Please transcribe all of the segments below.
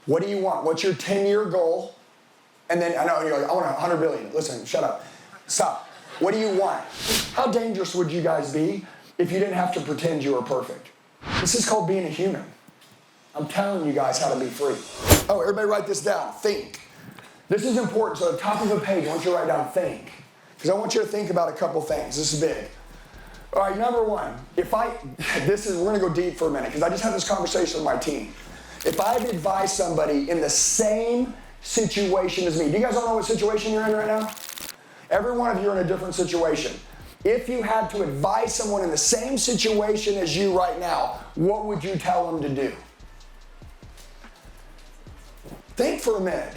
What do you want? What's your 10-year goal? And then, I know you're like, I want 100 billion. Listen, shut up. Stop. What do you want? How dangerous would you guys be if you didn't have to pretend you were perfect? This is called being a human. I'm telling you guys how to be free. Oh, everybody write this down. Think. This is important. So at the top of the page, I want you to write down think. Because I want you to think about a couple things. This is big. All right, number one, we're going to go deep for a minute because I just had this conversation with my team. If I had advised somebody in the same situation as me, do you guys all know what situation you're in right now? Every one of you are in a different situation. If you had to advise someone in the same situation as you right now, what would you tell them to do? Think for a minute.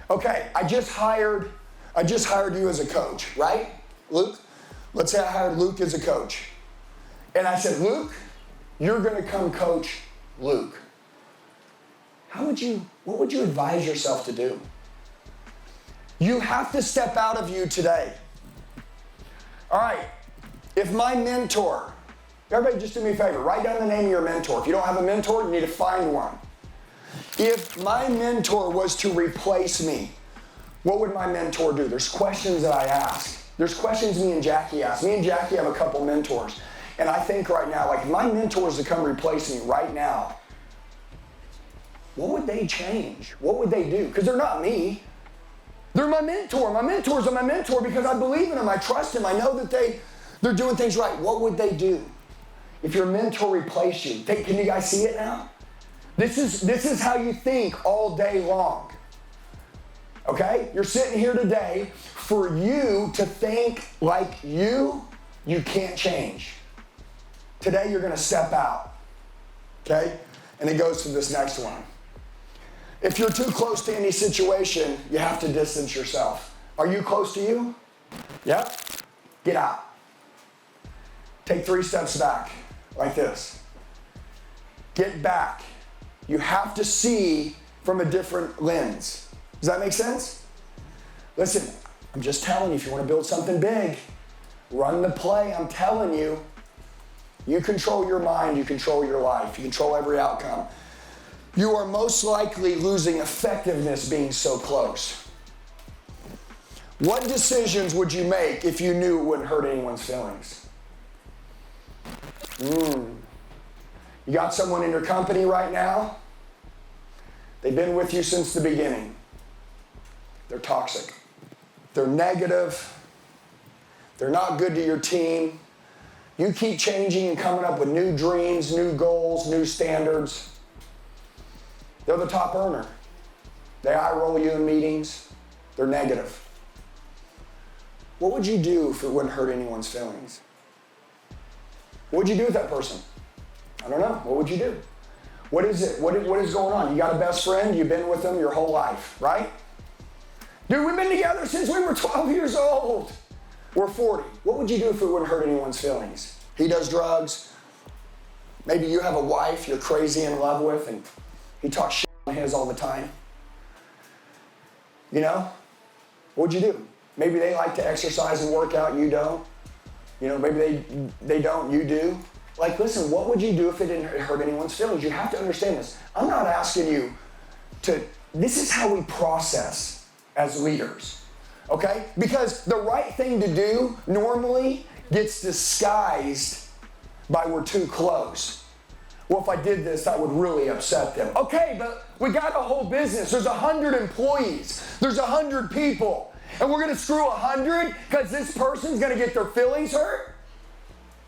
Okay, I just hired you as a coach, right? Luke? Let's say I hired Luke as a coach. And I said, Luke, you're going to come coach Luke. What would you advise yourself to do? You have to step out of you today. All right, if my mentor, everybody just do me a favor, write down the name of your mentor. If you don't have a mentor, you need to find one. If my mentor was to replace me, what would my mentor do? There's questions that I ask. There's questions me and Jackie ask. Me and Jackie have a couple mentors. And I think right now, like if my mentor was to come replace me right now, what would they change? What would they do? Because they're not me. They're my mentor. My mentors are my mentor because I believe in them. I trust them. I know that they're doing things right. What would they do if your mentor replaced you? Can you guys see it now? This is how you think all day long. Okay? You're sitting here today. For you to think like you can't change. Today you're going to step out. Okay? And it goes to this next one. If you're too close to any situation, you have to distance yourself. Are you close to you? Yep. Get out. Take 3 steps back, like this. Get back. You have to see from a different lens. Does that make sense? Listen, I'm just telling you, if you want to build something big, run the play. I'm telling you, you control your mind, you control your life, you control every outcome. You are most likely losing effectiveness being so close. What decisions would you make if you knew it wouldn't hurt anyone's feelings? You got someone in your company right now? They've been with you since the beginning. They're toxic. They're negative. They're not good to your team. You keep changing and coming up with new dreams, new goals, new standards. They're the top earner. They eye roll you in meetings. They're negative. What would you do if it wouldn't hurt anyone's feelings? What would you do with that person? I don't know. What would you do? What is it? What is going on? You got a best friend. You've been with them your whole life, right? Dude, we've been together since we were 12 years old. We're 40. What would you do if it wouldn't hurt anyone's feelings? He does drugs. Maybe you have a wife you're crazy in love with and he talks shit on his all the time. You know? What'd you do? Maybe they like to exercise and work out, you don't. You know, maybe they don't, you do. Like, listen, what would you do if it didn't hurt anyone's feelings? You have to understand this. I'm not asking you this is how we process as leaders, okay? Because the right thing to do normally gets disguised by we're too close. Well, if I did this, that would really upset them. Okay, but we got a whole business. There's 100 employees. There's 100 people. And we're going to screw 100 because this person's going to get their feelings hurt?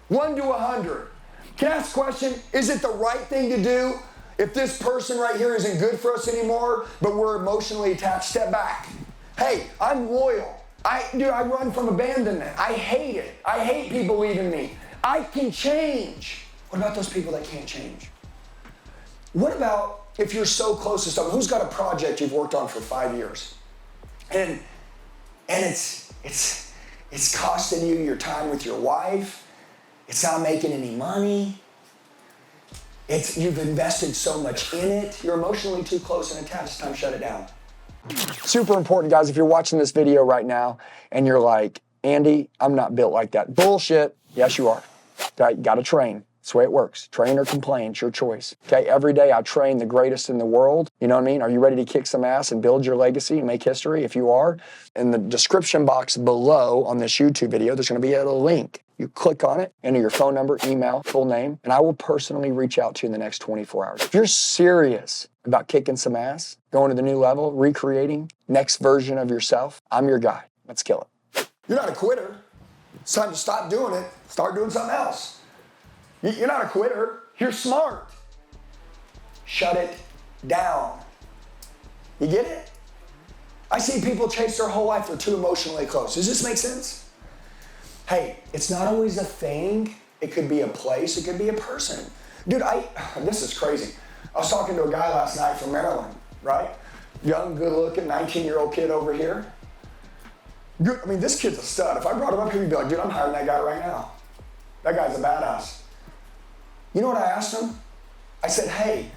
1 to 100. Can I ask a question? Is it the right thing to do if this person right here isn't good for us anymore, but we're emotionally attached? Step back. Hey, I'm loyal. I run from abandonment. I hate it. I hate people leaving me. I can change. What about those people that can't change? What about if you're so close to someone? Who's got a project you've worked on for 5 years? And it's costing you your time with your wife. It's not making any money. You've invested so much in it. You're emotionally too close and attached. It's time to shut it down. Super important, guys. If you're watching this video right now and you're like, Andy, I'm not built like that. Bullshit. Yes, you are. Got to train. That's the way it works. Train or complain, it's your choice. Okay, every day I train the greatest in the world. You know what I mean? Are you ready to kick some ass and build your legacy and make history? If you are, in the description box below on this YouTube video, there's going to be a link. You click on it, enter your phone number, email, full name, and I will personally reach out to you in the next 24 hours. If you're serious about kicking some ass, going to the new level, recreating, next version of yourself, I'm your guy. Let's kill it. You're not a quitter. It's time to stop doing it. Start doing something else. You're not a quitter. You're smart. Shut it down. You get it? I see people chase their whole life. They're too emotionally close. Does this make sense? Hey, it's not always a thing. It could be a place. It could be a person. Dude, this is crazy. I was talking to a guy last night from Maryland, right? Young, good-looking, 19-year-old kid over here. Good. I mean, this kid's a stud. If I brought him up here, he'd be like, dude, I'm hiring that guy right now. That guy's a badass. You know what I asked him? I said, hey,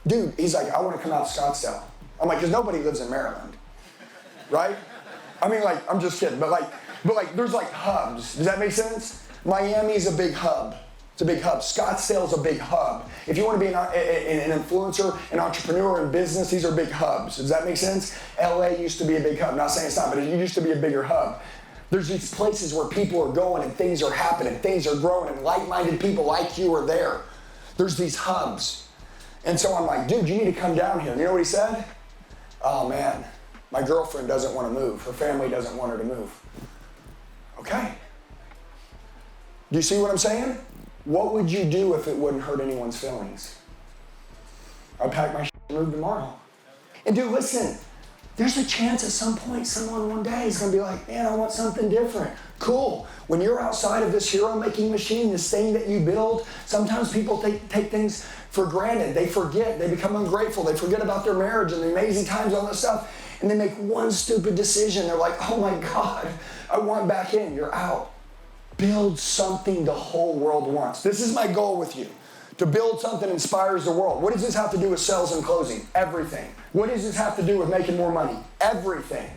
dude, he's like, I want to come out to Scottsdale. I'm like, because nobody lives in Maryland, right? I mean, like, I'm just kidding, but there's like hubs. Does that make sense? Miami's a big hub. It's a big hub. Scottsdale's a big hub. If you want to be an influencer, an entrepreneur in business, these are big hubs. Does that make sense? LA used to be a big hub. I'm not saying it's not, but it used to be a bigger hub. There's these places where people are going and things are happening, things are growing, and like-minded people like you are there. There's these hubs. And so I'm like, dude, you need to come down here. And you know what he said? Oh man, my girlfriend doesn't want to move. Her family doesn't want her to move. Okay. Do you see what I'm saying? What would you do if it wouldn't hurt anyone's feelings? I'd pack my shit and move tomorrow. And dude, listen. There's a chance at some point someone one day is going to be like, man, I want something different. Cool. When you're outside of this hero-making machine, this thing that you build, sometimes people take things for granted. They forget. They become ungrateful. They forget about their marriage and the amazing times, all this stuff. And they make one stupid decision. They're like, oh my God, I want back in. You're out. Build something the whole world wants. This is my goal with you. To build something that inspires the world. What does this have to do with sales and closing? Everything. What does this have to do with making more money? Everything.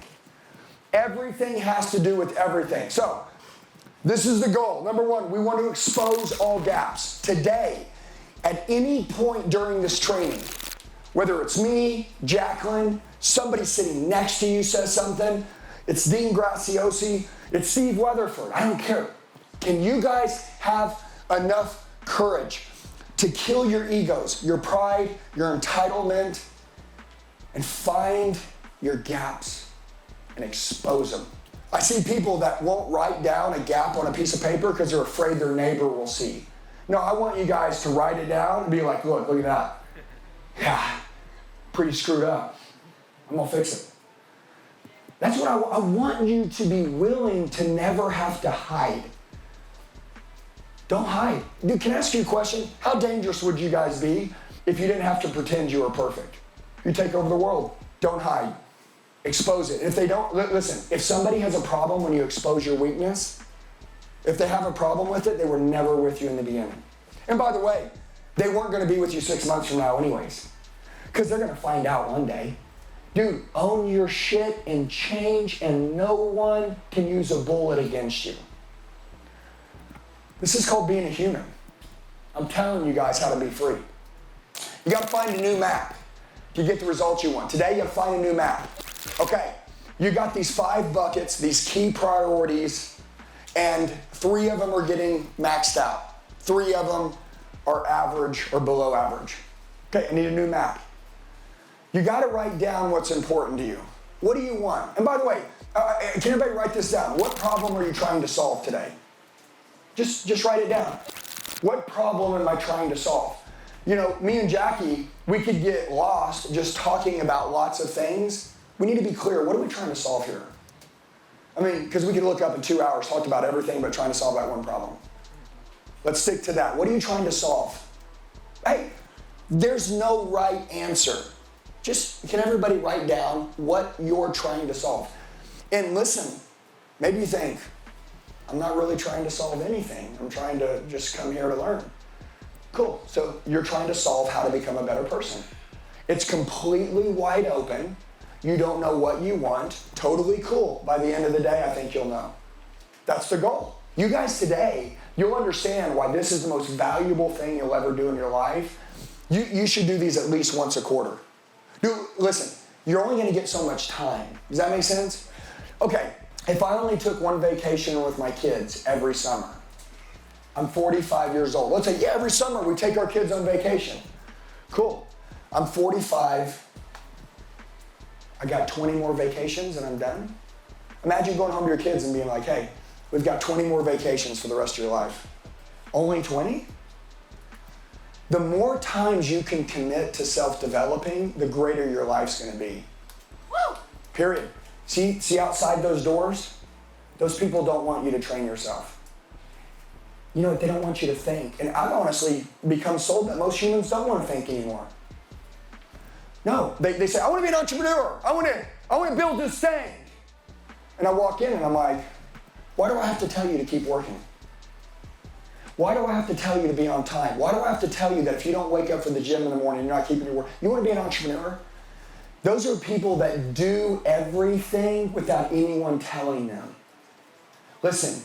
Everything has to do with everything. So, this is the goal. Number one, we want to expose all gaps. Today, at any point during this training, whether it's me, Jacqueline, somebody sitting next to you says something, it's Dean Graziosi, it's Steve Weatherford, I don't care. Can you guys have enough courage to kill your egos, your pride, your entitlement, and find your gaps and expose them? I see people that won't write down a gap on a piece of paper because they're afraid their neighbor will see. No, I want you guys to write it down and be like, look at that. Yeah, pretty screwed up. I'm gonna fix it. That's what I want you to be willing to never have to hide. Don't hide. Dude, can I ask you a question? How dangerous would you guys be if you didn't have to pretend you were perfect? You take over the world. Don't hide. Expose it. If they don't, listen, if somebody has a problem when you expose your weakness, if they have a problem with it, they were never with you in the beginning. And by the way, they weren't going to be with you 6 months from now anyways, because they're going to find out one day. Dude, own your shit and change, and no one can use a bullet against you. This is called being a human. I'm telling you guys how to be free. You got to find a new map to get the results you want. Today, you got to find a new map. Okay, you got these 5 buckets, these key priorities, and 3 of them are getting maxed out. 3 of them are average or below average. Okay, I need a new map. You got to write down what's important to you. What do you want? And by the way, can everybody write this down? What problem are you trying to solve today? Just write it down. What problem am I trying to solve? You know, me and Jackie, we could get lost just talking about lots of things. We need to be clear. What are we trying to solve here? I mean, because we could look up in 2 hours, talked about everything but trying to solve that one problem. Let's stick to that. What are you trying to solve? Hey, there's no right answer. Just, can everybody write down what you're trying to solve? And listen, maybe you think, I'm not really trying to solve anything. I'm trying to just come here to learn. Cool, so you're trying to solve how to become a better person. It's completely wide open. You don't know what you want. Totally cool. By the end of the day, I think you'll know. That's the goal. You guys today, you'll understand why this is the most valuable thing you'll ever do in your life. You should do these at least once a quarter. Listen, you're only gonna get so much time. Does that make sense? Okay, if I only took one vacation with my kids every summer, I'm 45 years old. Let's say, yeah, every summer we take our kids on vacation. Cool. I'm 45. I got 20 more vacations and I'm done. Imagine going home to your kids and being like, hey, we've got 20 more vacations for the rest of your life. Only 20? The more times you can commit to self-developing, the greater your life's gonna be. Woo! Period. See outside those doors? Those people don't want you to train yourself. You know what, they don't want you to think. And I've honestly become sold that most humans don't want to think anymore. No, they say, I want to be an entrepreneur. I want to build this thing. And I walk in and I'm like, why do I have to tell you to keep working? Why do I have to tell you to be on time? Why do I have to tell you that if you don't wake up for the gym in the morning, you're not keeping your work? You want to be an entrepreneur? Those are people that do everything without anyone telling them. Listen,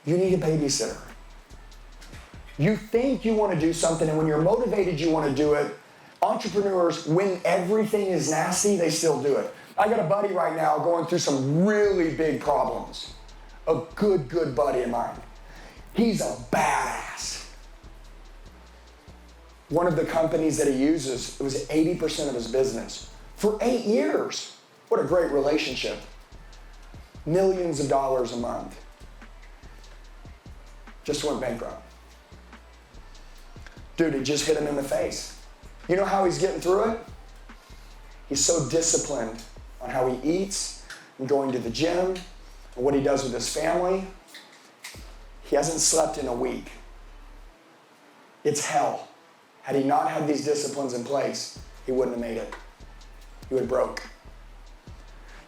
you need a babysitter. You think you want to do something, and when you're motivated, you want to do it. Entrepreneurs, when everything is nasty, they still do it. I got a buddy right now going through some really big problems. A good buddy of mine. He's a badass. One of the companies that he uses, it was 80% of his business. For 8 years. What a great relationship. Millions of dollars a month. Just went bankrupt. Dude, it just hit him in the face. You know how he's getting through it? He's so disciplined on how he eats and going to the gym and what he does with his family. He hasn't slept in a week. It's hell. Had he not had these disciplines in place, he wouldn't have made it. He would have broke.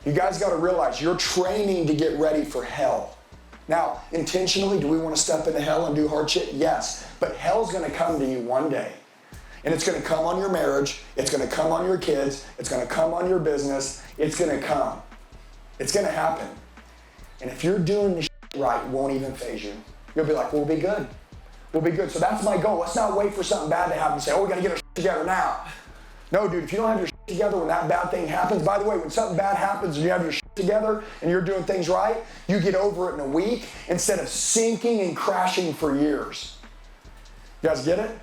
You guys got to realize you're training to get ready for hell. Now, intentionally, do we want to step into hell and do hard shit? Yes, but hell's going to come to you one day. And it's going to come on your marriage. It's going to come on your kids. It's going to come on your business. It's going to come. It's going to happen. And if you're doing the shit right, it won't even faze you. You'll be like, we'll be good. We'll be good. So that's my goal. Let's not wait for something bad to happen and say, oh, we got to get our shit together now. No, dude, if you don't have your shit together when that bad thing happens, by the way, when something bad happens and you have your shit together and you're doing things right, you get over it in a week instead of sinking and crashing for years. You guys get it?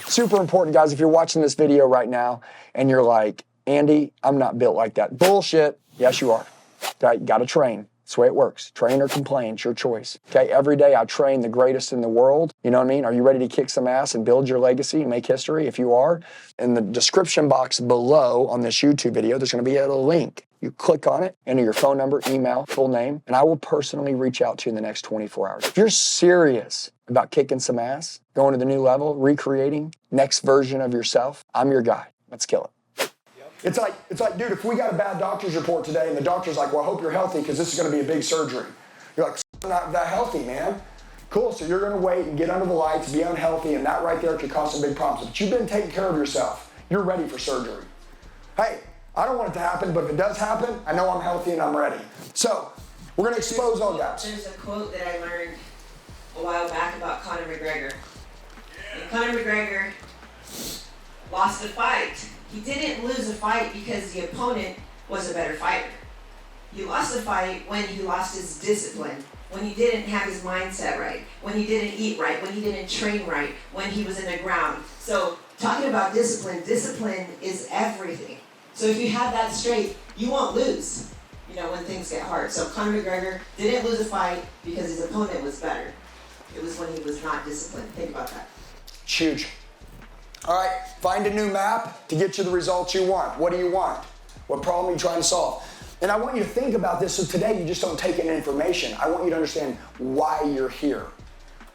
Super important, guys, if you're watching this video right now and you're like, Andy, I'm not built like that. Bullshit. Yes, you are. You got to train. That's the way it works. Train or complain, it's your choice. Okay, every day I train the greatest in the world. You know what I mean? Are you ready to kick some ass and build your legacy and make history? If you are, in the description box below on this YouTube video, there's going to be a link. You click on it, enter your phone number, email, full name, and I will personally reach out to you in the next 24 hours. If you're serious about kicking some ass, going to the new level, recreating, next version of yourself, I'm your guy. Let's kill it. It's like, dude, if we got a bad doctor's report today and the doctor's like, well, I hope you're healthy because this is going to be a big surgery. You're like, I'm not that healthy, man. Cool, so you're going to wait and get under the lights, be unhealthy, and that right there could cause some big problems. But you've been taking care of yourself. You're ready for surgery. Hey, I don't want it to happen, but if it does happen, I know I'm healthy and I'm ready. So, we're going to expose all guys. There's a quote that I learned a while back about Conor McGregor. And Conor McGregor lost a fight. He didn't lose a fight because the opponent was a better fighter. He lost a fight when he lost his discipline, when he didn't have his mindset right, when he didn't eat right, when he didn't train right, when he was in the ground. So talking about discipline, discipline is everything. So if you have that straight, you won't lose, when things get hard. So Conor McGregor didn't lose a fight because his opponent was better. It was when he was not disciplined. Think about that. It's huge. All right, find a new map to get you the results you want. What do you want? What problem are you trying to solve? And I want you to think about this so today you just don't take in information. I want you to understand why you're here,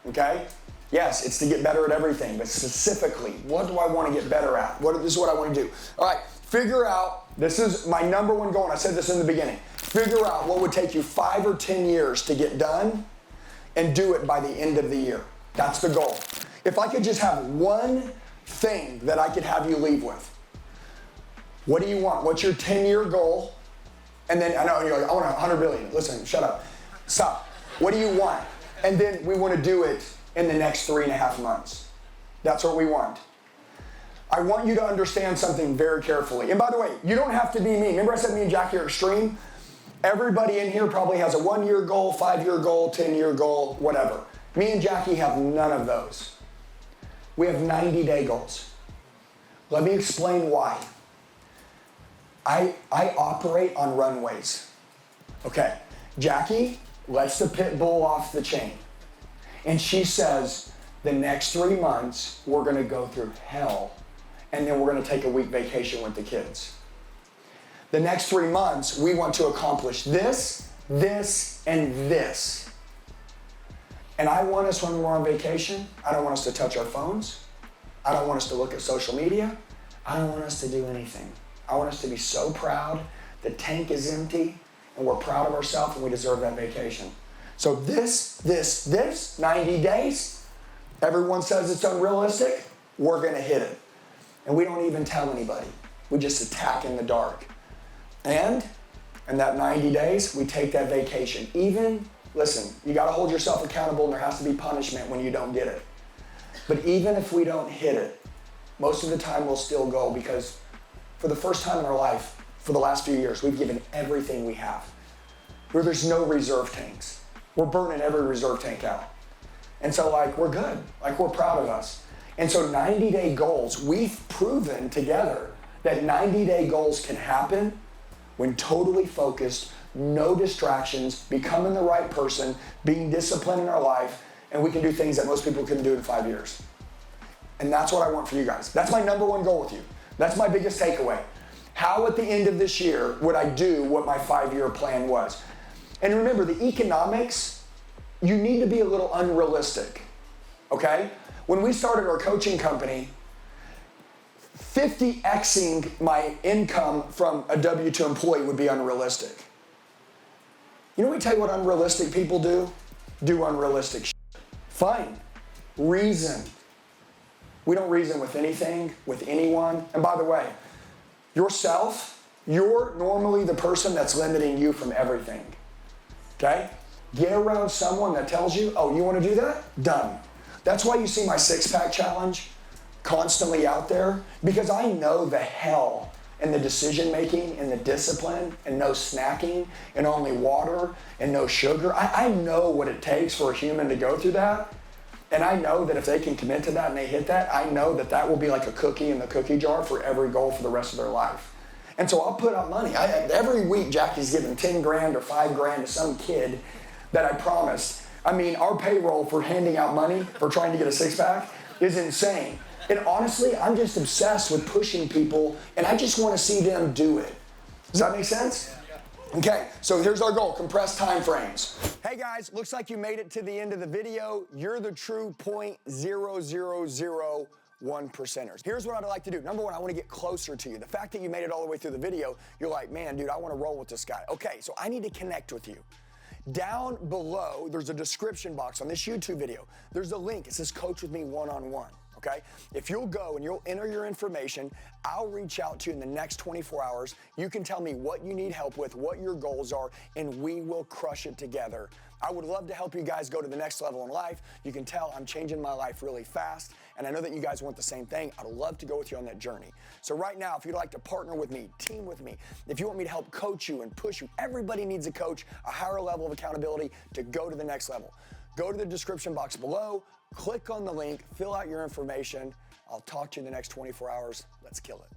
okay? Yes, it's to get better at everything, but specifically, what do I want to get better at? This is what I want to do. All right, figure out, this is my number one goal, and I said this in the beginning. Figure out what would take you 5 or 10 years to get done and do it by the end of the year. That's the goal. If I could just have one thing that I could have you leave with. What do you want? What's your 10-year goal? And then, I know you're like, I want 100 billion. Listen, shut up. Stop. What do you want? And then we want to do it in the next 3.5 months. That's what we want. I want you to understand something very carefully. And by the way, you don't have to be me. Remember I said me and Jackie are extreme? Everybody in here probably has a 1-year goal, 5-year goal, 10-year goal, whatever. Me and Jackie have none of those. We have 90-day goals. Let me explain why. I operate on runways. Okay, Jackie lets the pit bull off the chain. And she says, the next 3 months, we're gonna go through hell. And then we're gonna take a week vacation with the kids. The next 3 months, we want to accomplish this, this, and this. And I want us, when we're on vacation, I don't want us to touch our phones. I don't want us to look at social media. I don't want us to do anything. I want us to be so proud. The tank is empty, and we're proud of ourselves, and we deserve that vacation. So this, 90 days, everyone says it's unrealistic, we're gonna hit it. And we don't even tell anybody. We just attack in the dark. And in that 90 days, we take that vacation. Listen, you gotta hold yourself accountable, and there has to be punishment when you don't get it. But even if we don't hit it, most of the time we'll still go, because for the first time in our life, for the last few years, we've given everything we have. Where there's no reserve tanks. We're burning every reserve tank out. And so we're good, we're proud of us. And so 90-day goals, we've proven together that 90-day goals can happen when totally focused, no distractions, becoming the right person, being disciplined in our life, and we can do things that most people couldn't do in 5 years. And that's what I want for you guys. That's my number one goal with you. That's my biggest takeaway. How at the end of this year would I do what my 5-year plan was? And remember, the economics, you need to be a little unrealistic, okay? When we started our coaching company, 50xing my income from a W-2 employee would be unrealistic. You know, we tell you what unrealistic people do? Do unrealistic shit. Fine. Reason. We don't reason with anything, with anyone. And by the way, yourself, you're normally the person that's limiting you from everything. Okay? Get around someone that tells you, oh, you want to do that? Done. That's why you see my 6-pack challenge constantly out there, because I know the hell and the decision making and the discipline and no snacking and only water and no sugar. I know what it takes for a human to go through that. And I know that if they can commit to that and they hit that, I know that that will be like a cookie in the cookie jar for every goal for the rest of their life. And so I'll put up money. Every week, Jackie's giving 10 grand or 5 grand to some kid that I promised. I mean, our payroll for handing out money for trying to get a 6-pack is insane. And honestly, I'm just obsessed with pushing people, and I just want to see them do it. Does that make sense? Okay, so here's our goal, compressed time frames. Hey guys, looks like you made it to the end of the video. You're the true 0.0001%ers. Here's what I'd like to do. Number one, I want to get closer to you. The fact that you made it all the way through the video, you're like, man, dude, I want to roll with this guy. Okay, so I need to connect with you. Down below, there's a description box on this YouTube video. There's a link. It says Coach with Me one-on-one. Okay? If you'll go and you'll enter your information, I'll reach out to you in the next 24 hours. You can tell me what you need help with, what your goals are, and we will crush it together. I would love to help you guys go to the next level in life. You can tell I'm changing my life really fast, and I know that you guys want the same thing. I'd love to go with you on that journey. So right now, if you'd like to partner with me, team with me, if you want me to help coach you and push you, everybody needs a coach, a higher level of accountability to go to the next level. Go to the description box below, click on the link, fill out your information. I'll talk to you in the next 24 hours. Let's kill it.